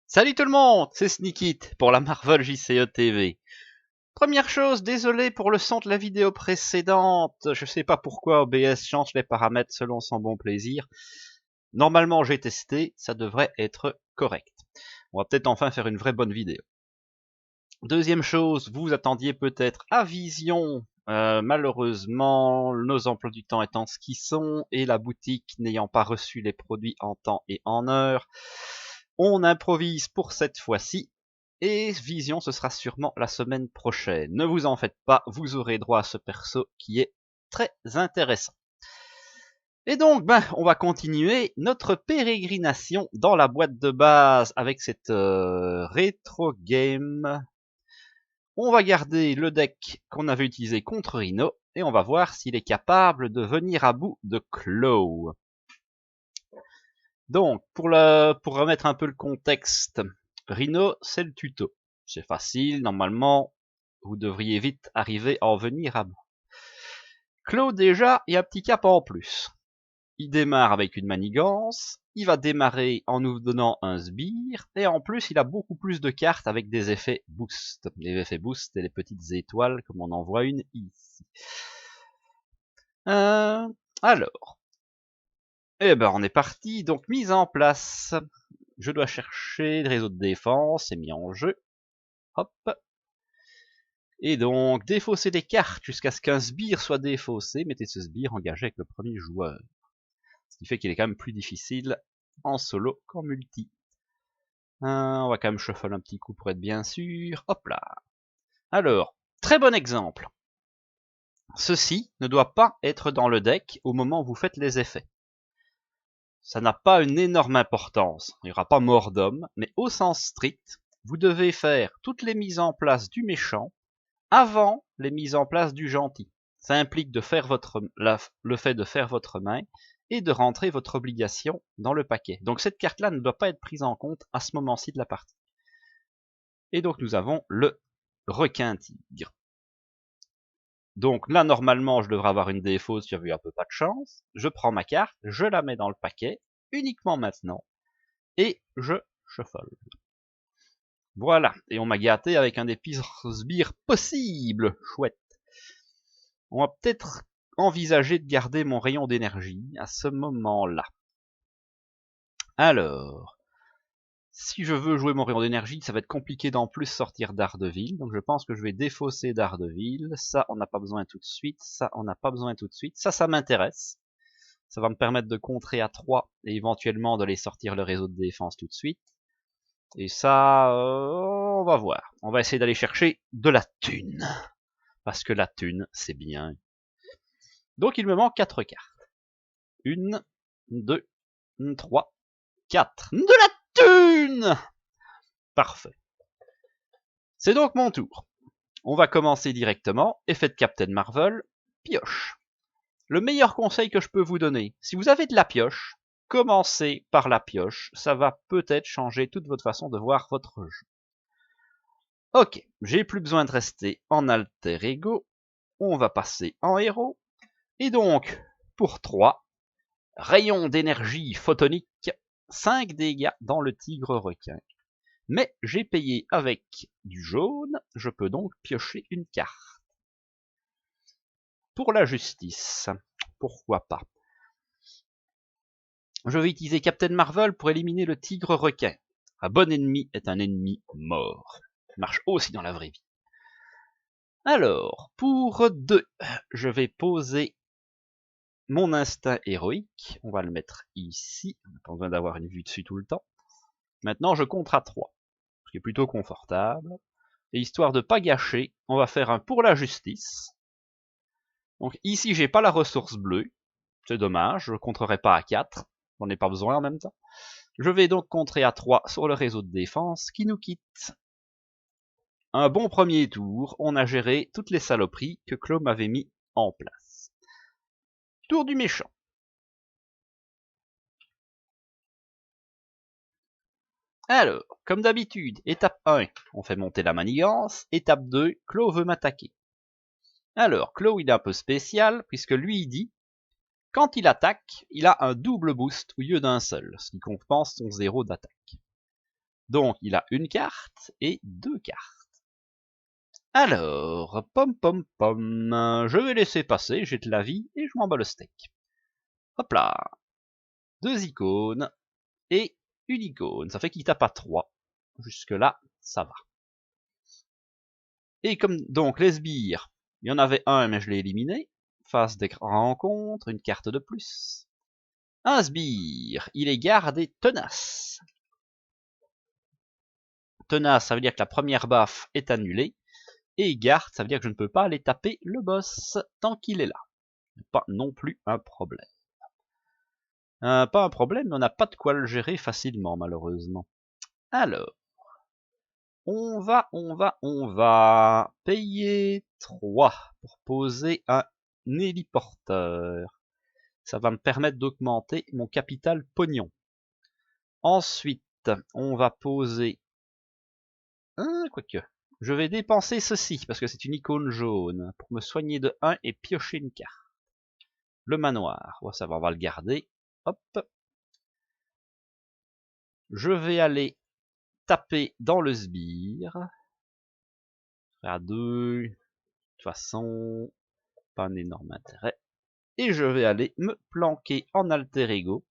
Salut tout le monde, c'est Sneakit pour la Marvel JCE TV. Première chose, désolé pour le son de la vidéo précédente, je sais pas pourquoi OBS change les paramètres selon son bon plaisir. Normalement j'ai testé, ça devrait être correct. On va peut-être enfin faire une vraie bonne vidéo. Deuxième chose, vous attendiez peut-être à Vision. Malheureusement, nos emplois du temps étant ce qu'ils sont et la boutique n'ayant pas reçu les produits en temps et en heure, on improvise pour cette fois-ci. Et Vision, ce sera sûrement la semaine prochaine. Ne vous en faites pas, vous aurez droit à ce perso qui est très intéressant. Et donc, on va continuer notre pérégrination dans la boîte de base avec cette rétro game. On va garder le deck qu'on avait utilisé contre Rhino et on va voir s'il est capable de venir à bout de Claw. Donc, pour remettre un peu le contexte, Rhino, c'est le tuto. C'est facile, normalement, vous devriez vite arriver à en venir à bout. Claw, déjà, il y a un petit cap en plus. Il démarre avec une manigance, il va démarrer en nous donnant un sbire, et en plus il a beaucoup plus de cartes avec des effets boost. Les effets boost, c'est les petites étoiles, comme on en voit une ici. Alors, on est parti, donc mise en place. Je dois chercher le réseau de défense, c'est mis en jeu. Hop. Et donc, défausser des cartes jusqu'à ce qu'un sbire soit défaussé. Mettez ce sbire engagé avec le premier joueur. Ce qui fait qu'il est quand même plus difficile en solo qu'en multi. On va quand même shuffle un petit coup pour être bien sûr. Hop là. Alors, très bon exemple. Ceci ne doit pas être dans le deck au moment où vous faites les effets. Ça n'a pas une énorme importance. Il n'y aura pas mort d'homme, mais au sens strict, vous devez faire toutes les mises en place du méchant avant les mises en place du gentil. Ça implique de faire le fait de faire votre main et de rentrer votre obligation dans le paquet. Donc cette carte-là ne doit pas être prise en compte à ce moment-ci de la partie. Et donc nous avons le requin-tigre. Donc là, normalement, je devrais avoir une défausse, j'avais eu un peu pas de chance. Je prends ma carte, je la mets dans le paquet, uniquement maintenant, et je shuffle. Voilà, et on m'a gâté avec un des pires sbires possibles. Chouette. On va peut-être envisager de garder mon rayon d'énergie à ce moment-là. Alors, si je veux jouer mon rayon d'énergie, ça va être compliqué d'en plus sortir Daredevil. Donc je pense que je vais défausser Daredevil. Ça, on n'a pas besoin tout de suite. Ça, on n'a pas besoin tout de suite. Ça m'intéresse. Ça va me permettre de contrer à 3 et éventuellement d'aller sortir le réseau de défense tout de suite. Et ça, on va voir. On va essayer d'aller chercher de la thune. Parce que la thune, c'est bien. Donc il me manque 4 cartes. 1, 2, 3, 4. De la thune! Parfait. C'est donc mon tour. On va commencer directement. Effet de Captain Marvel. Pioche. Le meilleur conseil que je peux vous donner, si vous avez de la pioche, commencez par la pioche. Ça va peut-être changer toute votre façon de voir votre jeu. Ok, j'ai plus besoin de rester en alter ego. On va passer en héros. Et donc, pour 3, rayon d'énergie photonique, 5 dégâts dans le tigre requin. Mais j'ai payé avec du jaune, je peux donc piocher une carte. Pour la justice, pourquoi pas. Je vais utiliser Captain Marvel pour éliminer le tigre requin. Un bon ennemi est un ennemi mort. Ça marche aussi dans la vraie vie. Alors, pour 2, je vais poser mon instinct héroïque. On va le mettre ici. On n'a pas besoin d'avoir une vue dessus tout le temps. Maintenant, je compte à 3, ce qui est plutôt confortable. Et histoire de pas gâcher, on va faire un pour la justice. Donc ici, j'ai pas la ressource bleue. C'est dommage, je ne contrerai pas à 4. J'en ai pas besoin en même temps. Je vais donc contrer à 3 sur le réseau de défense qui nous quitte. Un bon premier tour, on a géré toutes les saloperies que Claude m'avait mis en place. Tour du méchant. Alors, comme d'habitude, étape 1, on fait monter la manigance. Étape 2, Claude veut m'attaquer. Alors, Claude, il est un peu spécial, puisque lui, il dit, quand il attaque, il a un double boost au lieu d'un seul, ce qui compense son 0 d'attaque. Donc, il a une carte et 2 cartes. Alors, pom pom pom, je vais laisser passer, j'ai de la vie et je m'en bats le steak. Hop là, 2 icônes et une icône, ça fait qu'il tape à 3. Jusque là, ça va. Et comme donc les sbires, il y en avait un mais je l'ai éliminé. Phase des rencontres, une carte de plus. Un sbire, il est gardé tenace. Tenace, ça veut dire que la première baffe est annulée. Et garde, ça veut dire que je ne peux pas aller taper le boss tant qu'il est là. Pas non plus un problème. Pas un problème, mais on n'a pas de quoi le gérer facilement, malheureusement. Alors, on va payer 3 pour poser un héliporteur. Ça va me permettre d'augmenter mon capital pognon. Ensuite, on va poser... quoique, je vais dépenser ceci, parce que c'est une icône jaune, pour me soigner de 1 et piocher une carte. Le manoir, ça va, on va le garder. Hop. Je vais aller taper dans le sbire. À 2. De toute façon, pas un énorme intérêt. Et je vais aller me planquer en alter ego.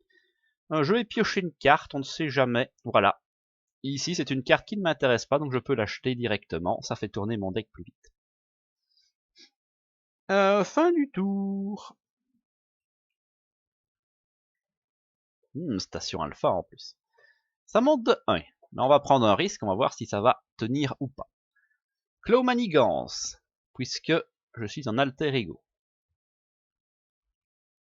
Je vais piocher une carte, on ne sait jamais. Voilà. Ici, c'est une carte qui ne m'intéresse pas, donc je peux l'acheter directement. Ça fait tourner mon deck plus vite. Fin du tour. Station alpha en plus. Ça monte de 1. Mais on va prendre un risque, on va voir si ça va tenir ou pas. Clos manigance, puisque je suis en alter ego.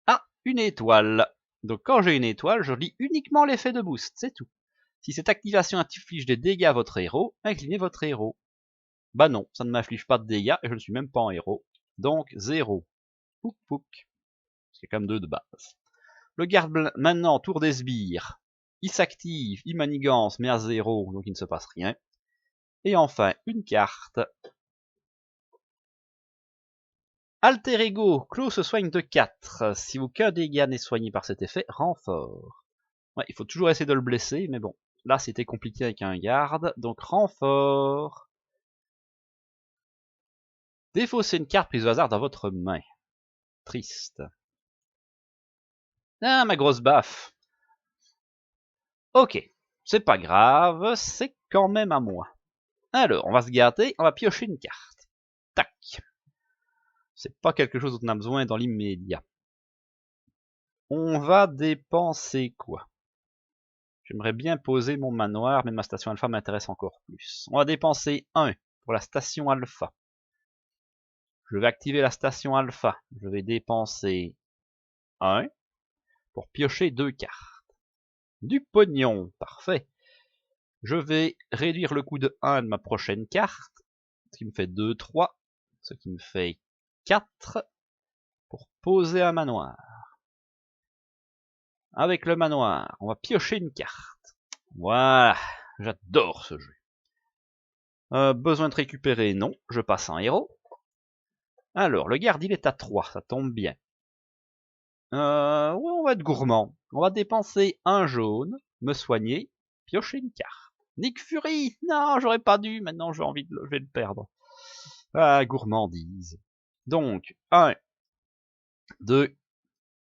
Ah, une étoile. Donc quand j'ai une étoile, je lis uniquement l'effet de boost, c'est tout. Si cette activation inflige des dégâts à votre héros, inclinez votre héros. Bah non, ça ne m'inflige pas de dégâts et je ne suis même pas en héros. Donc 0. Pouk pouk. C'est quand même 2 de base. Le garde maintenant, tour des sbires. Il s'active, il manigance, mais à 0, donc il ne se passe rien. Et enfin, une carte. Alter ego, Clos se soigne de 4. Si aucun dégât n'est soigné par cet effet, renfort. Ouais, il faut toujours essayer de le blesser, mais bon. Là, c'était compliqué avec un garde, donc renfort. Défaussez une carte prise au hasard dans votre main. Triste. Ah, ma grosse baffe. Ok, c'est pas grave, c'est quand même à moi. Alors, on va se gâter, on va piocher une carte. Tac. C'est pas quelque chose dont on a besoin dans l'immédiat. On va dépenser quoi? J'aimerais bien poser mon manoir, mais ma station alpha m'intéresse encore plus. On va dépenser 1 pour la station alpha. Je vais activer la station alpha. Je vais dépenser 1 pour piocher 2 cartes. Du pognon, parfait. Je vais réduire le coût de 1 de ma prochaine carte, ce qui me fait 2, 3, ce qui me fait 4 pour poser un manoir. Avec le manoir, on va piocher une carte. Voilà, j'adore ce jeu. Besoin de récupérer, non, je passe en héros. Alors, le garde, il est à 3, ça tombe bien. Ouais, on va être gourmand. On va dépenser un jaune, me soigner, piocher une carte. Nick Fury! Non, j'aurais pas dû, maintenant j'ai envie de je vais le perdre. Ah, gourmandise. Donc, 1, 2,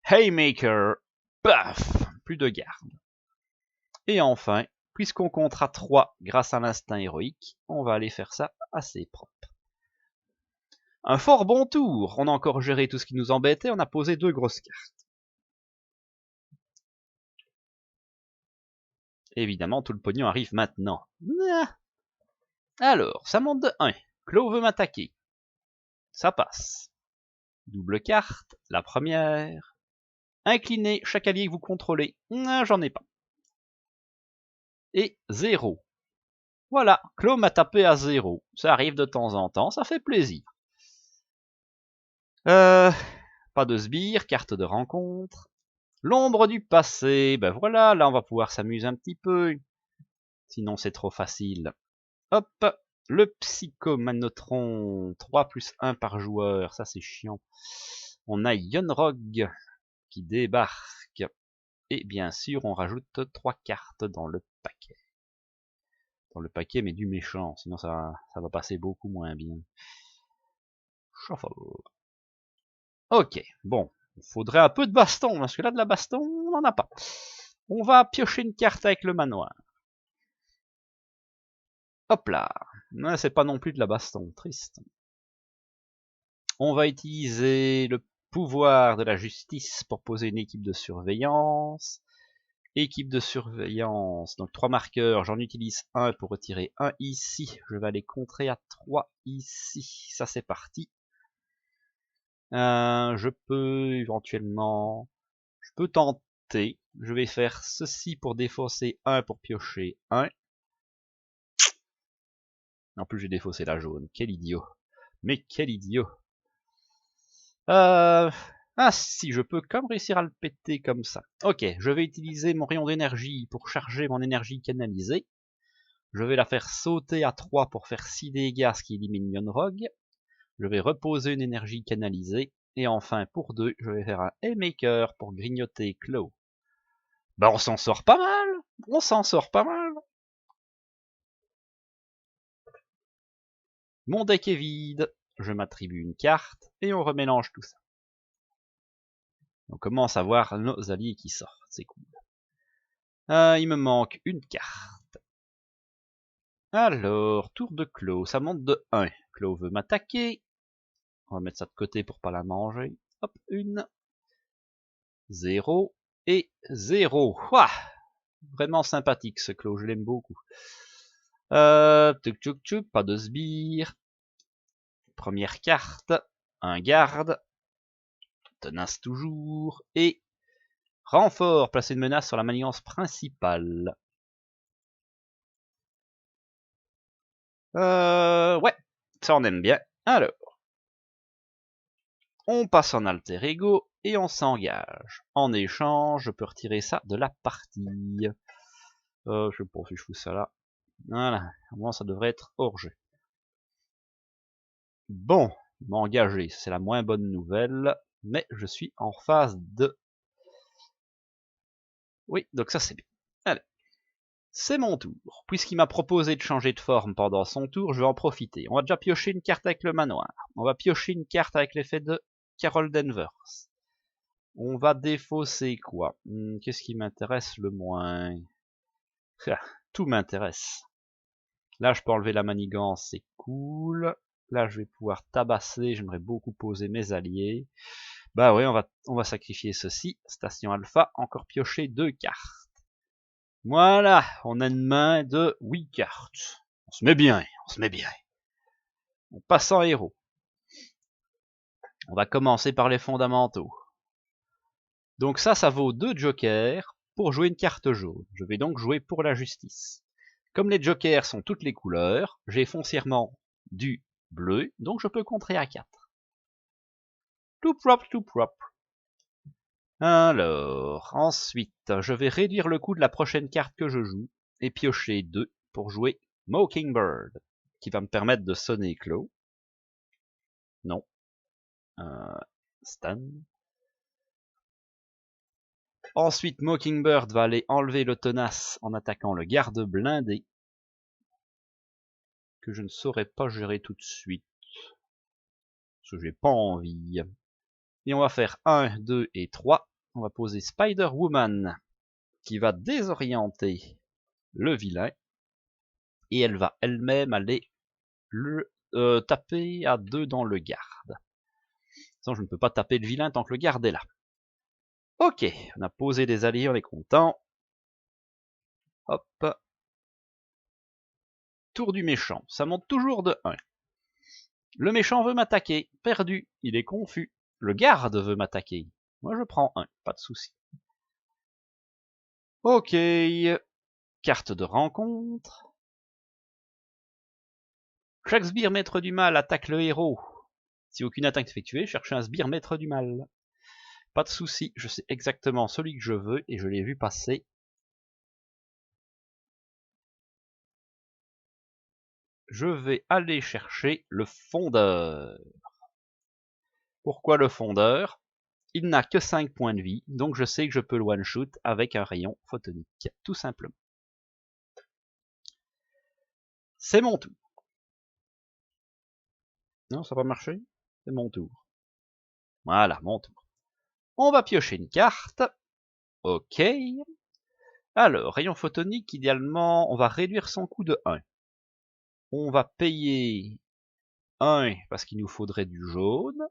Haymaker, paf! Plus de garde. Et enfin, puisqu'on comptera 3 grâce à l'instinct héroïque, on va aller faire ça assez propre. Un fort bon tour. On a encore géré tout ce qui nous embêtait, on a posé 2 grosses cartes. Évidemment, tout le pognon arrive maintenant. Alors, ça monte de 1. Clos veut m'attaquer. Ça passe. Double carte, la première. Inclinez chaque allié que vous contrôlez. J'en ai pas. Et 0. Voilà, Clos m'a tapé à 0. Ça arrive de temps en temps, ça fait plaisir. Pas de sbire, carte de rencontre. L'ombre du passé, ben voilà, là on va pouvoir s'amuser un petit peu. Sinon c'est trop facile. Hop, le psychomanotron, 3 plus 1 par joueur, ça c'est chiant. On a Yonrog qui débarque. Et bien sûr, on rajoute 3 cartes dans le paquet. dans le paquet, mais du méchant, sinon ça va passer beaucoup moins bien. Shuffle. Ok, bon, il faudrait un peu de baston, parce que là de la baston, on n'en a pas. On va piocher une carte avec le manoir. Hop là, c'est pas non plus de la baston, triste. On va utiliser le pouvoir de la justice pour poser une équipe de surveillance. Équipe de surveillance, donc 3 marqueurs, j'en utilise un pour retirer un ici. Je vais aller contrer à 3 ici. Ça c'est parti. Je peux éventuellement... Je peux tenter. Je vais faire ceci pour défausser 1 pour piocher 1. En plus j'ai défaussé la jaune. Quel idiot. Mais quel idiot. Ah si, je peux comme réussir à le péter comme ça. Ok, je vais utiliser mon rayon d'énergie pour charger mon énergie canalisée. Je vais la faire sauter à 3 pour faire 6 dégâts, ce qui élimine Mionrog. Je vais reposer une énergie canalisée. Et enfin, pour 2, je vais faire un Haymaker pour grignoter Claw. Bah on s'en sort pas mal. On s'en sort pas mal. Mon deck est vide. Je m'attribue une carte et on remélange tout ça. On commence à voir nos alliés qui sortent. C'est cool. Il me manque une carte. Alors, tour de Claw. Ça monte de 1. Claw veut m'attaquer. On va mettre ça de côté pour pas la manger. Hop, 1. 0 et 0. Ouah, vraiment sympathique ce Claw, je l'aime beaucoup. Tuk tuk tuk, pas de sbire. Première carte, un garde. Tenace toujours. Et renfort, placer une menace sur la maniance principale. Ouais, ça on aime bien. Alors, on passe en alter ego et on s'engage. En échange, je peux retirer ça de la partie. Je sais pas si je fous ça là. Voilà, au moins ça devrait être hors jeu. Bon, m'engager, c'est la moins bonne nouvelle, mais je suis en phase de... Oui, donc ça c'est bien. Allez, c'est mon tour. Puisqu'il m'a proposé de changer de forme pendant son tour, je vais en profiter. On va déjà piocher une carte avec le manoir. On va piocher une carte avec l'effet de Carol Danvers. On va défausser quoi? Qu'est-ce qui m'intéresse le moins? Tout m'intéresse. Là, je peux enlever la manigance, c'est cool. Là, je vais pouvoir tabasser, j'aimerais beaucoup poser mes alliés. Bah oui, on va sacrifier ceci. Station alpha, encore piocher 2 cartes. Voilà, on a une main de 8 cartes. On se met bien, on se met bien. On passe en héros. On va commencer par les fondamentaux. Donc ça vaut 2 jokers pour jouer une carte jaune. Je vais donc jouer pour la justice. Comme les jokers sont toutes les couleurs, j'ai foncièrement du bleu, donc je peux contrer à 4. Tout propre, tout propre. Alors, ensuite, je vais réduire le coût de la prochaine carte que je joue et piocher 2 pour jouer Mockingbird, qui va me permettre de sonner Claw. Non. Stan. Ensuite, Mockingbird va aller enlever le tenace en attaquant le garde blindé, que je ne saurais pas gérer tout de suite, parce que j'ai pas envie. Et on va faire 1, 2 et 3. On va poser Spider-Woman, qui va désorienter le vilain, et elle va elle-même aller le taper à 2 dans le garde. Sinon, je ne peux pas taper le vilain tant que le garde est là. Ok, on a posé des alliés, on est content. Hop. Tour du méchant, ça monte toujours de 1. Le méchant veut m'attaquer, perdu, il est confus. Le garde veut m'attaquer. Moi je prends 1, pas de souci. Ok, carte de rencontre. Chaque sbire maître du mal attaque le héros. Si aucune attaque est effectuée, cherchez un sbire maître du mal. Pas de souci, je sais exactement celui que je veux et je l'ai vu passer. Je vais aller chercher le fondeur. Pourquoi le fondeur? Il n'a que 5 points de vie, donc je sais que je peux le one-shoot avec un rayon photonique, tout simplement. C'est mon tour. Non, ça va pas marcher? C'est mon tour. Voilà, mon tour. On va piocher une carte. Ok. Alors, rayon photonique, idéalement, on va réduire son coût de 1. On va payer 1 parce qu'il nous faudrait du jaune.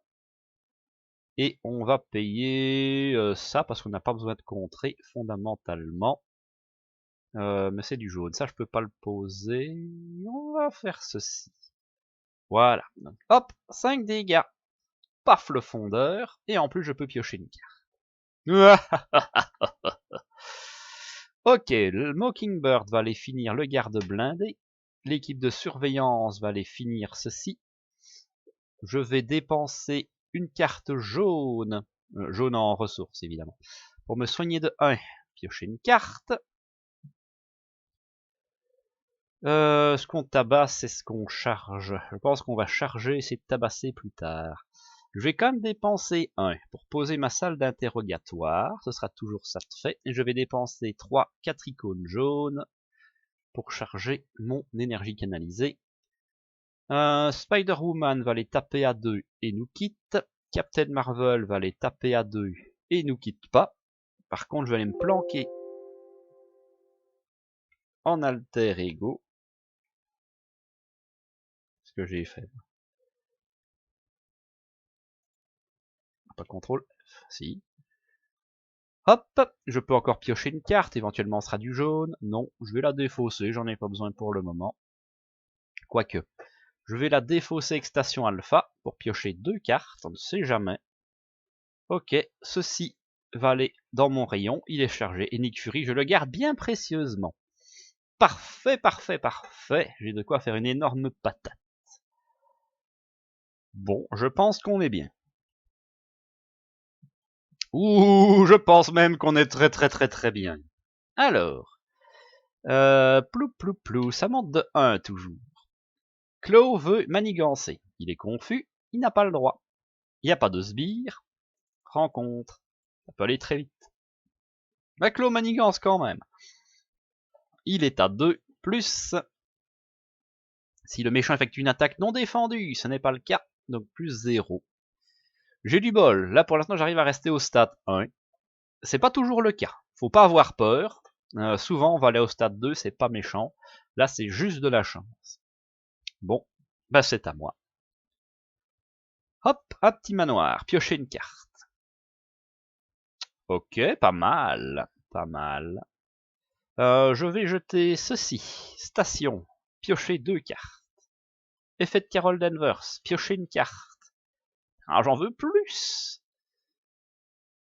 Et on va payer ça parce qu'on n'a pas besoin de contrer fondamentalement. Mais c'est du jaune, ça je peux pas le poser. On va faire ceci. Voilà. Donc, hop, 5 dégâts. Paf le fondeur. Et en plus je peux piocher une carte. Ok, le Mockingbird va aller finir le garde blindé. L'équipe de surveillance va aller finir ceci. Je vais dépenser une carte jaune. Jaune en ressources évidemment. Pour me soigner de 1. Piocher une carte. Ce qu'on tabasse, c'est ce qu'on charge. Je pense qu'on va charger et c'est tabasser plus tard. Je vais quand même dépenser 1 pour poser ma salle d'interrogatoire. Ce sera toujours ça de fait. Et je vais dépenser 4 icônes jaunes pour charger mon énergie canalisée. Spider-Woman va les taper à 2 et nous quitte. Captain Marvel va les taper à 2 et nous quitte pas. Par contre, je vais aller me planquer en alter ego. Ce que j'ai fait. Pas contrôle. Si. Hop, je peux encore piocher une carte, éventuellement ce sera du jaune. Non, je vais la défausser, j'en ai pas besoin pour le moment. Quoique, je vais la défausser excitation alpha pour piocher 2 cartes, on ne sait jamais. Ok, ceci va aller dans mon rayon, il est chargé. Et Nick Fury, je le garde bien précieusement. Parfait, parfait, parfait. J'ai de quoi faire une énorme patate. Bon, je pense qu'on est bien. Ouh, je pense même qu'on est très très très très bien. Alors, plou, ça monte de 1 toujours. Claw veut manigancer. Il est confus, il n'a pas le droit. Il n'y a pas de sbire. Rencontre. Ça peut aller très vite. Mais Claw manigance quand même. Il est à 2, plus... Si le méchant effectue une attaque non défendue, ce n'est pas le cas, donc plus 0. J'ai du bol. Là, pour l'instant, j'arrive à rester au stade 1. C'est pas toujours le cas. Faut pas avoir peur. Souvent, on va aller au stade 2, c'est pas méchant. Là, c'est juste de la chance. Bon, bah c'est à moi. Hop, un petit manoir. Piocher une carte. Ok, pas mal. Pas mal. Je vais jeter ceci. Station. Piocher 2 cartes. Effet de Carol Danvers. Piocher une carte. Ah, j'en veux plus.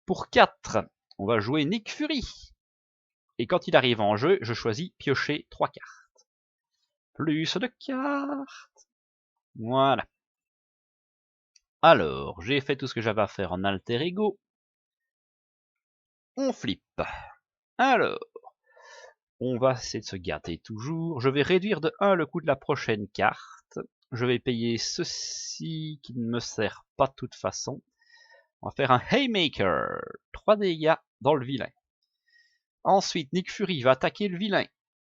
Pour 4, on va jouer Nick Fury. Et quand il arrive en jeu, je choisis piocher 3 cartes. Plus de cartes. Voilà. Alors, j'ai fait tout ce que j'avais à faire en alter ego. On flippe. Alors, on va essayer de se gâter toujours. Je vais réduire de 1 le coût de la prochaine carte. Je vais payer ceci qui ne me sert pas de toute façon. On va faire un Haymaker. 3 dégâts dans le vilain. Ensuite, Nick Fury va attaquer le vilain.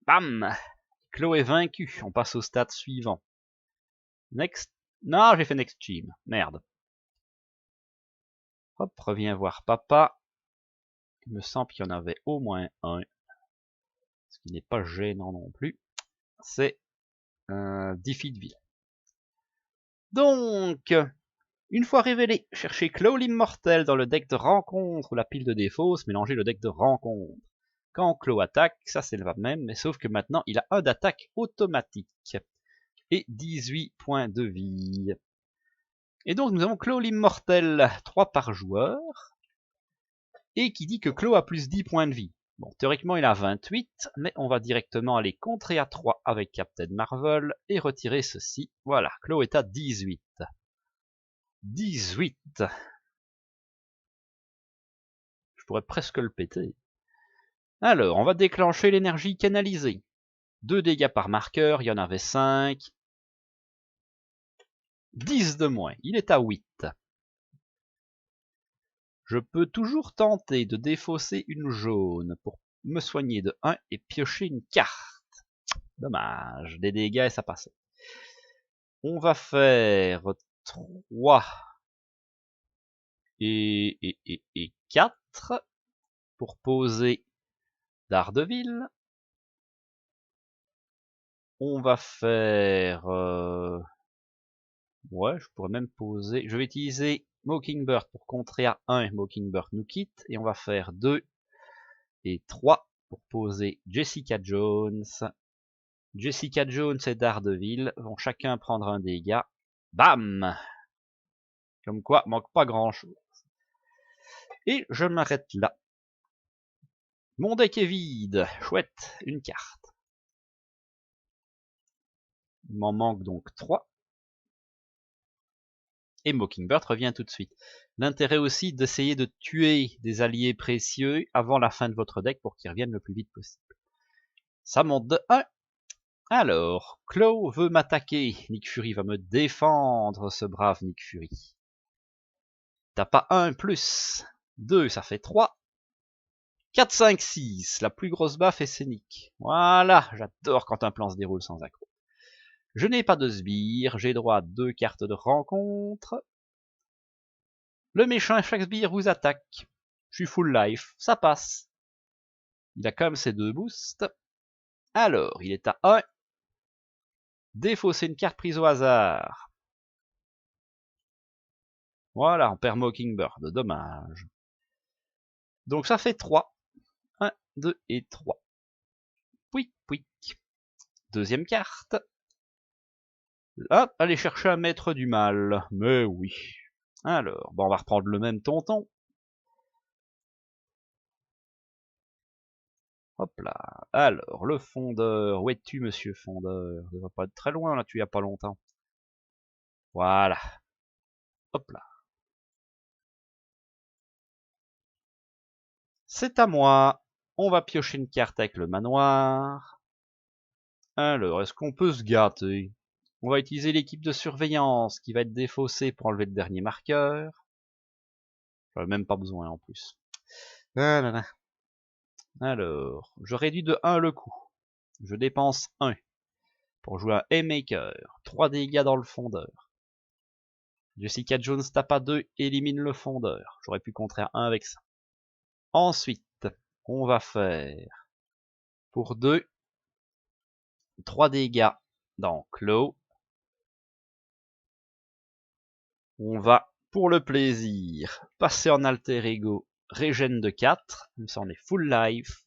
Bam! Claw est vaincu. On passe au stade suivant. Next. Non, j'ai fait Next Team. Merde. Hop, reviens voir papa. Il me semble qu'il y en avait au moins un. Ce qui n'est pas gênant non plus. C'est un Defeat vilain. Donc, une fois révélé, cherchez Claw l'immortel dans le deck de rencontre ou la pile de défausse, mélangez le deck de rencontre. Quand Claw attaque, ça c'est le même, mais sauf que maintenant il a un d'attaque automatique et 18 points de vie. Et donc nous avons Claw l'immortel, 3 par joueur, et qui dit que Claw a plus 10 points de vie. Bon, théoriquement il a 28, mais on va directement aller contrer à 3 avec Captain Marvel et retirer ceci. Voilà, Claw est à 18. 18. Je pourrais presque le péter. Alors, on va déclencher l'énergie canalisée. 2 dégâts par marqueur, il y en avait 5. 10 de moins, il est à 8. Je peux toujours tenter de défausser une jaune pour me soigner de 1 et piocher une carte. Dommage, des dégâts et ça passait. On va faire 3 et 4 pour poser Daredevil. On va faire... ouais, je pourrais même poser... Je vais utiliser Mockingbird pour contrer à 1. Mockingbird nous quitte. Et on va faire 2 et 3 pour poser Jessica Jones. Jessica Jones et Daredevil vont chacun prendre un dégât. Bam! Comme quoi, manque pas grand chose. Et je m'arrête là. Mon deck est vide. Chouette, une carte. Il m'en manque donc 3. Et Mockingbird revient tout de suite. L'intérêt aussi d'essayer de tuer des alliés précieux avant la fin de votre deck pour qu'ils reviennent le plus vite possible. Ça monte de 1. Alors, Claw veut m'attaquer. Nick Fury va me défendre, ce brave Nick Fury. T'as pas 1 plus 2, ça fait 3. 4, 5, 6. La plus grosse baffe est Scénic. Voilà, j'adore quand un plan se déroule sans accroc. Je n'ai pas de sbire, j'ai droit à 2 cartes de rencontre. Le méchant chaque sbire vous attaque. Je suis full life, ça passe. Il a quand même ses 2 boosts. Alors, il est à 1. Défausser une carte prise au hasard. Voilà, on perd Mockingbird, dommage. Donc ça fait 3. 1, 2 et 3. Pouic, pouic. Deuxième carte. Hop, aller chercher un maître du mal. Mais oui. Alors, bon, on va reprendre le même tonton. Hop là. Alors, le fondeur. Où es-tu, monsieur fondeur? Ça va pas être très loin, là, tu y as pas longtemps. Voilà. Hop là. C'est à moi. On va piocher une carte avec le manoir. Alors, est-ce qu'on peut se gâter? On va utiliser l'équipe de surveillance qui va être défaussée pour enlever le dernier marqueur. J'en ai même pas besoin en plus. Ah là là. Alors, je réduis de 1 le coût. Je dépense 1 pour jouer un Haymaker. 3 dégâts dans le fondeur. Jessica Jones tape à 2, élimine le fondeur. J'aurais pu contrer à 1 avec ça. Ensuite, on va faire pour 2, 3 dégâts dans Claw. On va, pour le plaisir, passer en alter ego, régène de 4, comme ça on est full life.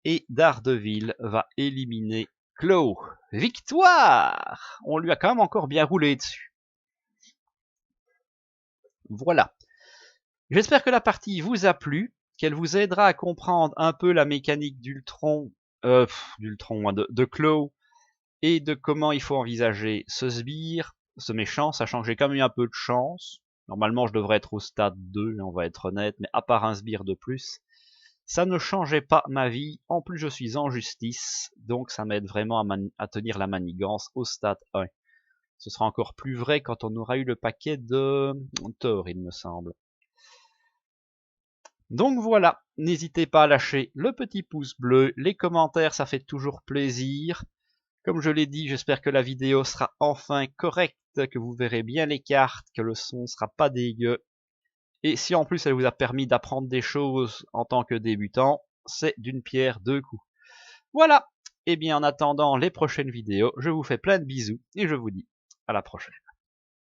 Et Daredevil va éliminer Claw. Victoire! On lui a quand même encore bien roulé dessus. Voilà. J'espère que la partie vous a plu, qu'elle vous aidera à comprendre un peu la mécanique d'Ultron, de Claw, et de comment il faut envisager ce sbire, ce méchant, sachant que j'ai quand même eu un peu de chance. Normalement, je devrais être au stade 2, on va être honnête, mais à part un sbire de plus, ça ne changeait pas ma vie. En plus, je suis en justice, donc ça m'aide vraiment à tenir la manigance au stade 1. Ce sera encore plus vrai quand on aura eu le paquet de Thor, il me semble. Donc voilà, n'hésitez pas à lâcher le petit pouce bleu, les commentaires, ça fait toujours plaisir. Comme je l'ai dit, j'espère que la vidéo sera enfin correcte, que vous verrez bien les cartes, que le son sera pas dégueu. Et si en plus elle vous a permis d'apprendre des choses en tant que débutant, c'est d'une pierre deux coups. Voilà. Et bien en attendant les prochaines vidéos, je vous fais plein de bisous et je vous dis à la prochaine.